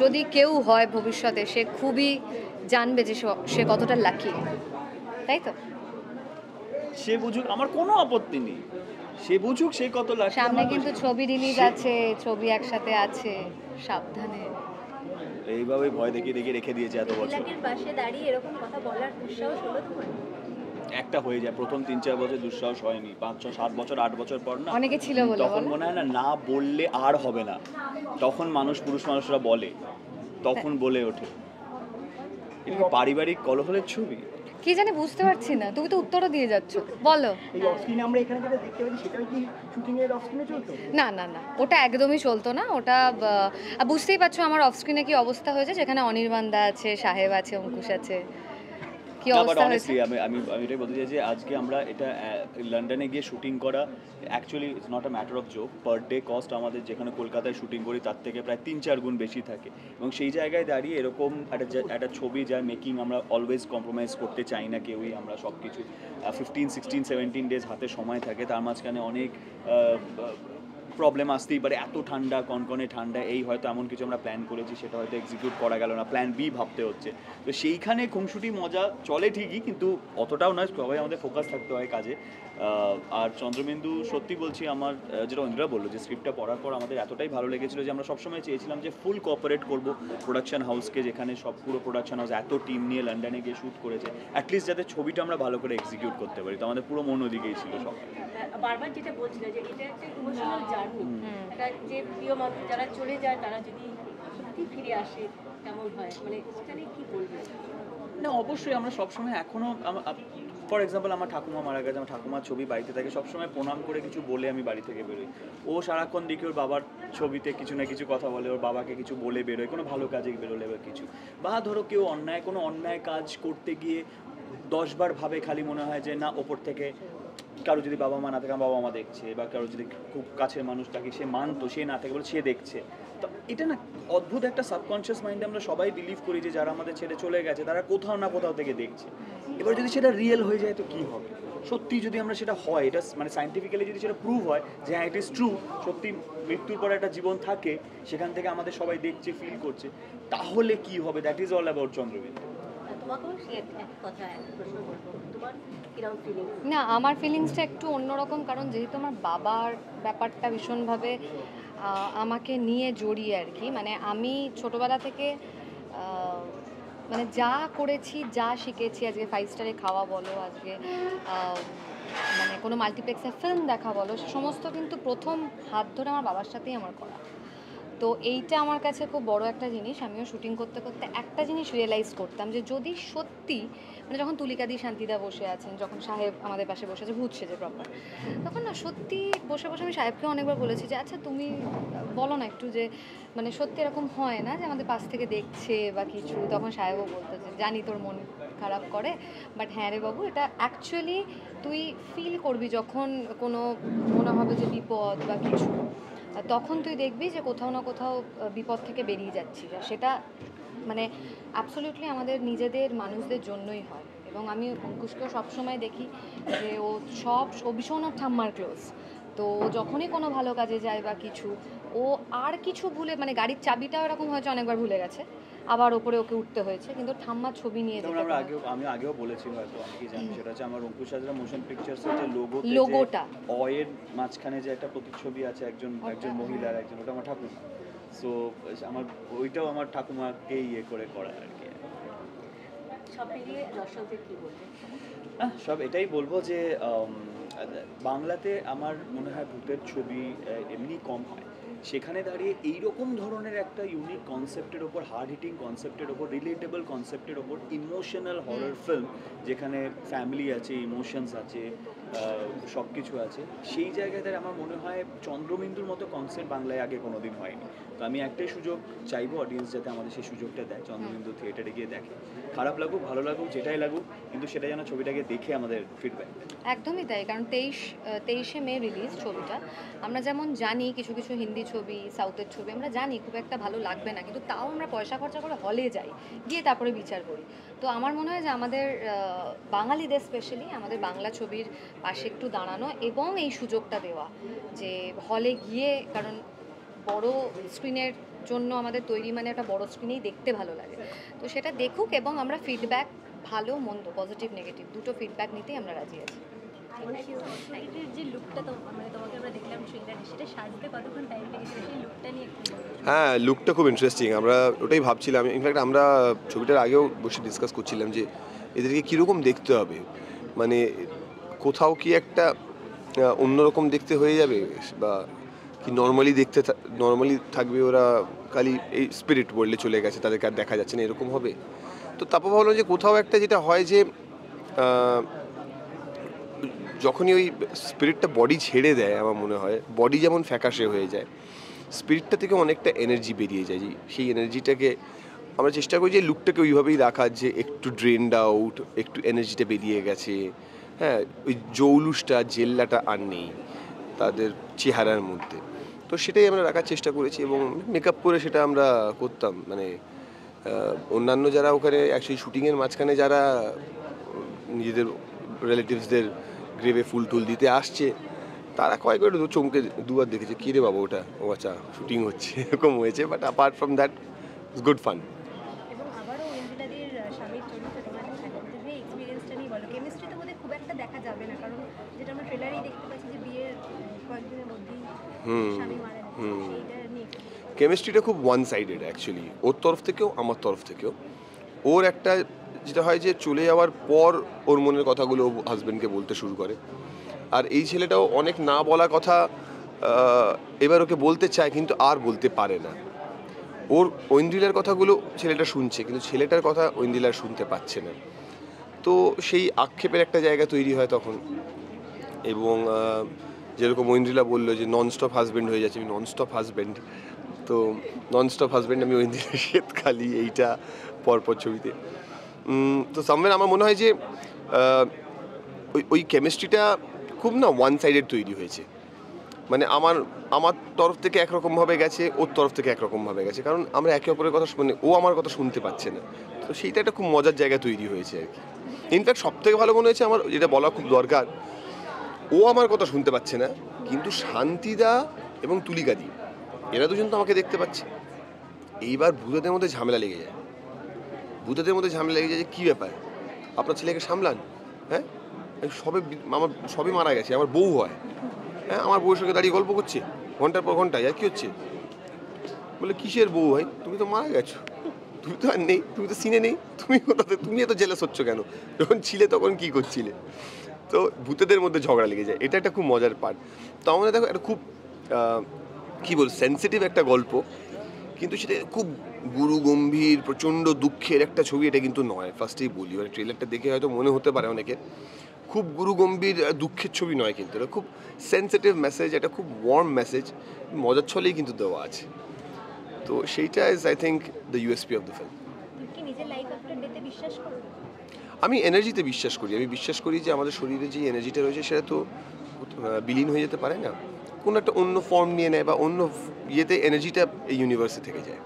যদি কেউ হয় ভবিষ্যতে সে খুবই জানবে যে সে কতটা লাকি, তাই তো? সে বুঝুক, আমার কোনো আপত্তি নেই। সে বুঝুক সে কত লাকি। সামনে আমার কিন্তু ছবি রিলিজ সে আছে, ছবি একসাথে আছে, সাবধানে। এইভাবেই ভয় দেখিয়ে দেখিয়ে রেখে দিয়েছে এত বছর। তিলকের পাশে দাঁড়িয়ে এরকম কথা বলার দুঃসাহস হলো তোমার? একটা হয়ে যায়, প্রথম ৩-৪ বছর দুঃসাহস হয়নি, ৫-৬-৭ বছর ৮ বছর পর না অনেকে ছিল বলে তখন বলো। মনে হয় না না বললে আর হবে না, তখন পুরুষ মানুষরা বলে, তখন বলে ওঠে। এটা কি পারিবারিক কলহের ছবি? কি জানি বুঝতে পারছি না, তুমি তো উত্তরও দিয়ে যাচ্ছ, বলো। এই অফস্ক্রিনে আমরা এখানে যেটা দেখতে পাচ্ছি সেটাও কি শুটিং এর অফস্ক্রিনে চলতো? না না না, ওটা একদমই চলতো না। ওটা বুঝতেই পারছো আমার অফ স্ক্রিনে কি অবস্থা হয়েছে, যেখানে অনির্বাণদা আছে, সাহেব আছে, অঙ্কুশ আছে, কি না, বাট অবস্থা হয়েছে। অনেস্টলি আমি আমি আমি এটাই বলতে চাই যে আজকে আমরা এটা লন্ডনে গিয়ে শুটিং করা actually it's not a matter of joke. Per day cost আমাদের যেখানে কলকাতায় শুটিং করি তার থেকে প্রায় ৩-৪ গুণ বেশি থাকে, এবং সেই জায়গায় দাঁড়িয়ে এরকম একটা ছবি যার মেকিং আমরা অলওয়েজ কম্প্রোমাইজ করতে চাই না কেউই। আমরা সব কিছু 15, 16, 17 ডেজ হাতে সময় থাকে, তার মাঝখানে অনেক প্রবলেম আসতেই পারে। এত ঠান্ডা, কনকনে ঠান্ডা, এই হয়তো এমন কিছু আমরা প্ল্যান করেছি সেটা হয়তো এক্সিকিউট করা গেল না, প্ল্যান বি ভাবতে হচ্ছে। তো সেইখানে খুনসুটি মজা চলে ঠিকই, কিন্তু অতটাও নয়, সবাই আমাদের ফোকাস থাকতে হয় কাজে। আর চন্দ্রবিন্দু সত্যি বলছি, আমার যেটা অঞ্জরা বললো যে স্ক্রিপ্টটা পড়ার পর আমাদের এতটাই ভালো লেগেছিলো যে আমরা সবসময় চেয়েছিলাম যে ফুল কোঅপারেট করবো প্রোডাকশন হাউসকে, যেখানে সব পুরো প্রোডাকশন হাউস এত টিম নিয়ে লন্ডনে গিয়ে শ্যুট করেছে, অ্যাটলিস্ট যাতে ছবিটা আমরা ভালো করে এক্সিকিউট করতে পারি। তো আমাদের পুরো মন ওদিকেই ছিল সব। বারবার যেটা বলছিল যে এটা একটা ইমোশনাল জার্নি, একটা যে প্রিয় মানুষ যারা চলে যায় তারা যদি সত্যি ফিরে আসে কেমন হয়, মানে সেটা নিয়ে কি বলবে? না, অবশ্যই আমরা সবসময় এখনও, ফর এক্সাম্পল আমার ঠাকুমা মারা গেছে, আমার ঠাকুমার ছবি বাড়িতে থাকে, সবসময় প্রণাম করে কিছু বলে আমি বাড়ি থেকে বেরোই। ও সারাক্ষণ দেখি ওর বাবার ছবিতে কিছু না কিছু কথা বলে, ওর বাবাকে কিছু বলে বেরোয়, কোনো ভালো কাজে বেরোলে বা কিছু। বা ধরো কেউ কোনো অন্যায় কাজ করতে গিয়ে 10 বার ভাবে, খালি মনে হয় যে না, ওপর থেকে কারো যদি বাবা মা না থাকে বাবা মা দেখছে, বা কারো যদি খুব কাছের মানুষ থাকে সে মানতো, সে না থাকে বলে সে দেখছে। তো এটা না অদ্ভুত একটা সাবকনশিয়াস মাইন্ডে আমরা সবাই বিলিভ করি যে যারা আমাদের ছেড়ে চলে গেছে তারা কোথাও না কোথাও থেকে দেখছে। এবার যদি সেটা রিয়েল হয়ে যায় তো কী হবে? সত্যি যদি আমরা সেটা হয়, এটা মানে সায়েন্টিফিক্যালি যদি সেটা প্রুভ হয় যে হ্যাঁ ইট ইজ ট্রু, সত্যি মৃত্যুর পরে একটা জীবন থাকে, সেখান থেকে আমাদের সবাই দেখছে, ফিল করছে, তাহলে কি হবে? That is all about Chandrabindu. তোমাকেও সে এক কথা এক প্রশ্ন করবো, তোমার কিরকম ফিলিং? না, আমার ফিলিংসটা একটু অন্যরকম, কারণ যেহেতু আমার বাবার ব্যাপারটা ভীষণভাবে আমাকে নিয়ে জড়িয়ে আর কি। মানে আমি ছোটোবেলা থেকে মানে যা করেছি, যা শিখেছি, আজকে 5 স্টারে খাওয়া বলো, আজকে মানে কোনো মাল্টিপ্লেক্সে ফিল্ম দেখা বলো, সে সমস্ত কিন্তু প্রথম হাত ধরে আমার বাবার সাথেই আমার করা। তো এইটা আমার কাছে খুব বড় একটা জিনিস। আমিও শুটিং করতে করতে একটা জিনিস রিয়েলাইজ করতাম যে যদি সত্যি, মানে যখন তুলিকাদি শান্তিদা বসে আছেন, যখন সাহেব আমাদের পাশে বসে আছে ভূত সেজে প্রপার, তখন না সত্যি বসে বসে আমি সাহেবকে অনেকবার বলেছি যে আচ্ছা তুমি বলো না একটু যে মানে সত্যি এরকম হয় না যে আমাদের পাশ থেকে দেখছে বা কিছু। তখন সাহেবও বলতো যে জানি তোর মন খারাপ করে, বাট হ্যাঁ রে বাবু, এটা অ্যাকচুয়ালি তুই ফিল করবি যখন কোনো মনে হবে যে বিপদ বা কিছু, তখন তুই দেখবি যে কোথাও না কোথাও বিপদ থেকে বেরিয়ে যাচ্ছিস। আর সেটা মানে অ্যাবসলিউটলি আমাদের নিজেদের মানুষদের জন্যই হয়। এবং আমি অঙ্কুশকেও সবসময় দেখি যে ও ভীষণ ওর ঠাম্মার ক্লোজ। তো যখনই কোনো ভালো কাজে যায় বা কিছু, ও আর কিছু ভুলে, মানে গাড়ির চাবিটাও এরকম হয়েছে অনেকবার ভুলে গেছে, আবার ওপরে ওকে উঠতে হয়েছে, কিন্তু ঠাম্মার ছবি নিয়ে যেতে। আমি আগেও বলেছি, হয়তো অনেকেই জানি, সেটা হচ্ছে আমার অঙ্কুশ হাজরা মোশন পিকচার্সের যে লোগোটা, অয়ের মাঝখানে যে একটা প্রতিচ্ছবি আছে একজন মহিলার, একজন, ওটা আমার ঠাকুমা। সো আমার ওইটাও আমার ঠাকুমাকে ইয়ে করে করা আর কি। সব মিলিয়ে দর্শকদের কি বলবে? সব এটাই বলবো যে বাংলাতে আমার মনে হয় ভূতের ছবি এমনি কম হয়, সেখানে দাঁড়িয়ে এইরকম ধরনের একটা ইউনিক কনসেপ্টের ওপর, হার্ড হিটিং কনসেপ্টের ওপর, রিলেটেবল কনসেপ্টের ওপর, ইমোশনাল হরর ফিল্ম, যেখানে ফ্যামিলি আছে, ইমোশনস আছে, সব কিছু আছে, সেই জায়গাতে আমার মনে হয় চন্দ্রবিন্দুর মতো কনসেপ্ট বাংলায় আগে কোনো দিন হয়নি। তো আমি একটাই সুযোগ চাইবো অডিয়েন্স যাতে আমাদের সেই সুযোগটা দেয়, চন্দ্রবিন্দু থিয়েটারে গিয়ে দেখে, খারাপ লাগুক ভালো লাগুক যেটাই লাগুক, কিন্তু সেটা যেন ছবিটাকে দেখে আমাদের ফিডব্যাক। একদমই তাই, কারণ 23শে মে রিলিজ ছবিটা। আমরা যেমন জানি কিছু কিছু হিন্দি ছবি, সাউথের ছবি আমরা জানি খুব একটা ভালো লাগবে না, কিন্তু তাও আমরা পয়সা খরচা করে হলে যাই, গিয়ে তারপরে বিচার করি। তো আমার মনে হয় যে আমাদের বাঙালিদের স্পেশালি আমাদের বাংলা ছবির পাশে একটু দাঁড়ানো এবং এই সুযোগটা দেওয়া যে হলে গিয়ে, কারণ বড় স্ক্রিনের জন্য আমাদের তৈরি, মানে একটা বড় স্ক্রিনেই দেখতে ভালো লাগে। তো সেটা দেখুক এবং আমরা ফিডব্যাক, ভালো মন্দ, পজিটিভ নেগেটিভ দুটো ফিডব্যাক নিতেই আমরা রাজি আছি। এডিটের যে লুকটা মানে তোমাকে আমরা দেখলাম ট্রেলারে, সেটা সাজতে কতক্ষণ টাইম লেগেছিল, সেই লুকটা নিয়ে একটু বলো। হ্যাঁ, লুকটা খুব ইন্টারেস্টিং। আমরা ওটাই ভাবছিলাম, ইনফ্যাক্ট আমরা ছবিটার আগেও বসে ডিসকাস করছিলাম যে এদেরকে কীরকম দেখতে হবে, মানে কোথাও কি একটা অন্যরকম দেখতে হয়ে যাবে, বা কি নর্মালি থাকবে, ওরা খালি এই স্পিরিট ওয়ার্ল্ডে চলে গেছে, তাদেরকে আর দেখা যাচ্ছে না, এরকম হবে। তো তারপর ভাবলাম যে কোথাও একটা যেটা হয় যে যখনই ওই স্পিরিটটা বডি ছেড়ে দেয়, আমার মনে হয় বডি যেমন ফ্যাকাশে হয়ে যায়, স্পিরিটটা থেকে অনেকটা এনার্জি বেরিয়ে যায়। সেই এনার্জিটাকে আমরা চেষ্টা করি যে লুকটাকে ওইভাবেই রাখার, যে একটু ড্রেনড আউট, একটু এনার্জিটা বেরিয়ে গেছে। হ্যাঁ, ওই জৌলুসটা, জেল্লাটা আর নেই তাদের চেহারার মধ্যে। তো সেটাই আমরা রাখার চেষ্টা করেছি এবং মেকআপ করে সেটা আমরা করতাম। মানে অন্যান্য যারা ওখানে অ্যাকচুয়ালি শুটিংয়ের মাঝখানে যারা নিজেদের রিলেটিভসদের গ্রেভে ফুল টুল দিতে আসছে, তারা কয়েক করে চমকে দুবার দেখেছে, কী রে বাবা ওটা, ও আচ্ছা শুটিং হচ্ছে, এরকম হয়েছে। But apart from that it's good fun. এবং আবারও ঐন্দ্রিলাদির স্বামীর চরিত্রে তোমার যে এক্সপিরিয়েন্সটা নিয়ে বলো। কেমিস্ট্রি তো বোধহয় খুব একটা দেখা যাবে না, কারণ যেটা আমরা ট্রেলারেই দেখতে পাচ্ছি যে বিয়ের কয়েকদিনের মধ্যেই স্বামী মারা যাচ্ছে, সেইটা নিয়ে কেমিস্ট্রিটা খুব ওয়ান সাইডেড অ্যাকচুয়ালি, ওর তরফ থেকেও আমার তরফ থেকেও। ওর একটা যেটা হয় যে চলে যাওয়ার পর ওর মনের কথাগুলো হাজব্যান্ডকে বলতে শুরু করে, আর এই ছেলেটাও অনেক না বলা কথা এবার ওকে বলতে চায় কিন্তু আর বলতে পারে না। ওর ঐন্দ্রিলার কথাগুলো ছেলেটা শুনছে, কিন্তু ছেলেটার কথা ঐন্দ্রিলার শুনতে পাচ্ছে না। তো সেই আক্ষেপের একটা জায়গা তৈরি হয় তখন। এবং যেরকম ঐন্দ্রিলা বললো যে ননস্টপ হাজব্যান্ড হয়ে যাচ্ছে, আমি ননস্টপ হাজব্যান্ড। তো ননস্টপ হাজব্যান্ড আমি ঐন্দ্রিলা শ্বেতকালী, এইটা পরপর ছবিতে। তো সামওয়্যার আমার মনে হয় যে ওই কেমিস্ট্রিটা খুব না ওয়ান সাইডেড তৈরি হয়েছে। মানে আমার তরফ থেকে একরকমভাবে গেছে, ওর তরফ থেকে একরকমভাবে গেছে, কারণ আমরা একে অপরের কথা মানে ও আমার কথা শুনতে পাচ্ছে না। তো সেইটা একটা খুব মজার জায়গা তৈরি হয়েছে আর কি। ইনফ্যাক্ট সবথেকে ভালো মনে হয়েছে আমার, যেটা বলা খুব দরকার, ও আমার কথা শুনতে পাচ্ছে না, কিন্তু শান্তিদা এবং তুলিকাদি এরা দুজন তো আমাকে দেখতে পাচ্ছে। এইবার ভূতেদের মধ্যে ঝামেলা লেগে যায়, যে কী ব্যাপার, আপনার ছেলেকে সামলান। হ্যাঁ, আমার সবই মারা গেছে, আমার বউ হয়। হ্যাঁ, আমার বউয়ের সঙ্গে দাঁড়িয়ে গল্প করছে ঘন্টার পর ঘন্টায়, আর কী হচ্ছে? বলে কিসের বউ ভাই, তুমি তো মারা গেছো, তুমি তো আর নেই, তুমি তো সিনে নেই, তুমি এত জেলাস হচ্ছ কেন? যখন ছিলে তখন কি করছিলে? তো ভূতেদের মধ্যে ঝগড়া লেগে যায়, এটা একটা খুব মজার পার্ট। তো আমাদের দেখো একটা খুব কী বল সেন্সিটিভ একটা গল্প, কিন্তু সেটা খুব গুরু গম্ভীর প্রচণ্ড দুঃখের একটা ছবি এটা কিন্তু নয়। ফার্স্টেই বলি, মানে ট্রেলারটা দেখে হয়তো মনে হতে পারে অনেকের খুব গুরু গম্ভীর দুঃখের ছবি নয়, কিন্তু এটা খুব সেন্সিটিভ মেসেজ, এটা খুব ওয়ার্ম মেসেজ, মজার ছলেই কিন্তু দেওয়া আছে। তো সেইটা is I think the USP of the film. তুমি কি নিজের লাইফ আফটার ডেতে বিশ্বাস করো? আমি এনার্জিতে বিশ্বাস করি। আমি বিশ্বাস করি যে আমাদের শরীরে যে এনার্জিটা রয়েছে সেটা তো বিলীন হয়ে যেতে পারে না, কোনো একটা অন্য ফর্ম নিয়ে নেয় বা অন্য ইয়েতে এনার্জিটা এই ইউনিভার্সে থেকে যায়।